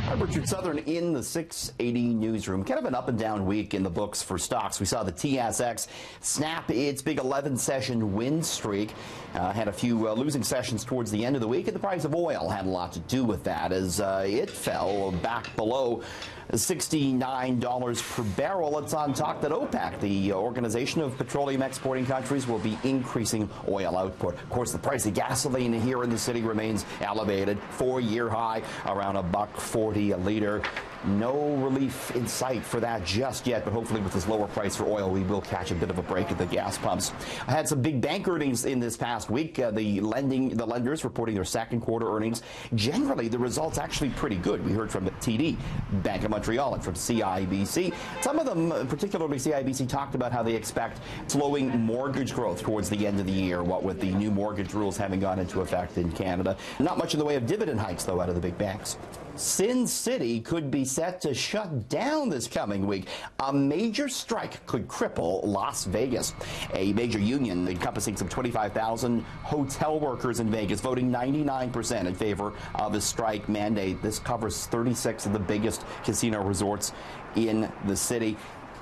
I'm Richard Southern in the 680 newsroom. Kind of an up and down week in the books for stocks. We saw the TSX snap its big 11-session win streak. Had a few losing sessions towards the end of the week, and the price of oil had a lot to do with that as it fell back below $69 per barrel. It's on talk that OPEC, the Organization of Petroleum Exporting Countries, will be increasing oil output. Of course, the price of gasoline here in the city remains elevated, 4-year high, around $1.40 a liter. No relief in sight for that just yet, but hopefully with this lower price for oil, we will catch a bit of a break at the gas pumps. I had some big bank earnings in this past week. The lenders reporting their second quarter earnings. Generally, the results actually pretty good. We heard from TD, Bank of Montreal, and from CIBC. Some of them, particularly CIBC, talked about how they expect slowing mortgage growth towards the end of the year, what with the new mortgage rules having gone into effect in Canada. Not much in the way of dividend hikes, though, out of the big banks. Sin City could be set to shut down this coming week. A major strike could cripple Las Vegas. A major union encompassing some 25,000 hotel workers in Vegas voting 99% in favor of a strike mandate. This covers 36 of the biggest casino resorts in the city.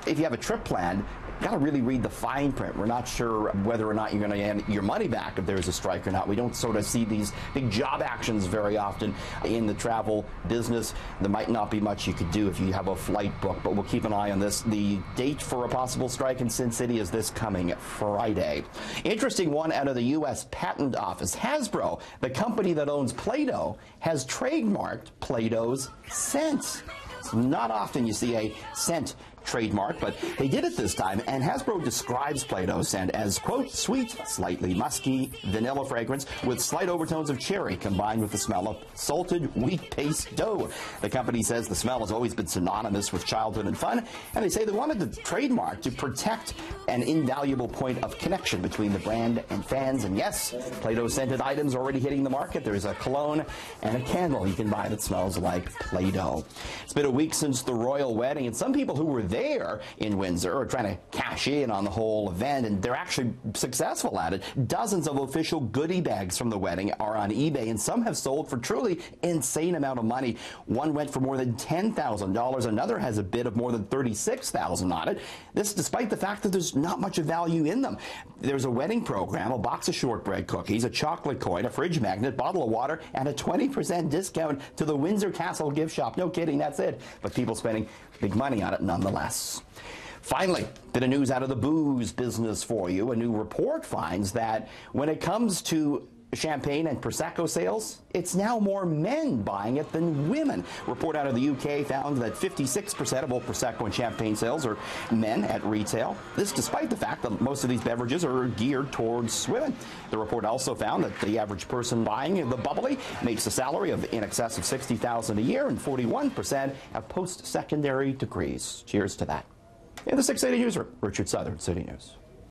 If you have a trip planned, got to really read the fine print. We're not sure whether or not you're going to get your money back if there's a strike or not. We don't sort of see these big job actions very often in the travel business. There might not be much you could do if you have a flight book, but we'll keep an eye on this. The date for a possible strike in Sin City is this coming Friday. Interesting one out of the U.S. Patent Office. Hasbro, the company that owns Play-doh, has trademarked Play-doh's scent. It's not often you see a scent trademark, but they did it this time, and Hasbro describes Play-doh's scent as, quote, sweet, slightly musky, vanilla fragrance with slight overtones of cherry combined with the smell of salted wheat paste dough. The company says the smell has always been synonymous with childhood and fun, and they say they wanted the trademark to protect an invaluable point of connection between the brand and fans. And yes, Play-doh scented items already hitting the market. There's a cologne and a candle you can buy that smells like Play-doh. It's been a week since the royal wedding, and some people who were there in Windsor are trying to cash in on the whole event, and they're actually successful at it. Dozens of official goodie bags from the wedding are on eBay, and some have sold for truly insane amount of money. One went for more than $10,000. Another has a bid of more than $36,000 on it. This despite the fact that there's not much of value in them. There's a wedding program, a box of shortbread cookies, a chocolate coin, a fridge magnet, bottle of water, and a 20% discount to the Windsor Castle gift shop. No kidding, that's it. But people spending big money on it nonetheless. Finally, bit of news out of the booze business for you. A new report finds that when it comes to champagne and Prosecco sales, it's now more men buying it than women. Report out of the UK found that 56% of all Prosecco and champagne sales are men at retail. This despite the fact that most of these beverages are geared towards women. The report also found that the average person buying the bubbly makes a salary of in excess of $60,000 a year, and 41% have post-secondary degrees. Cheers to that. In the 680 newsroom, Richard Southern, City News.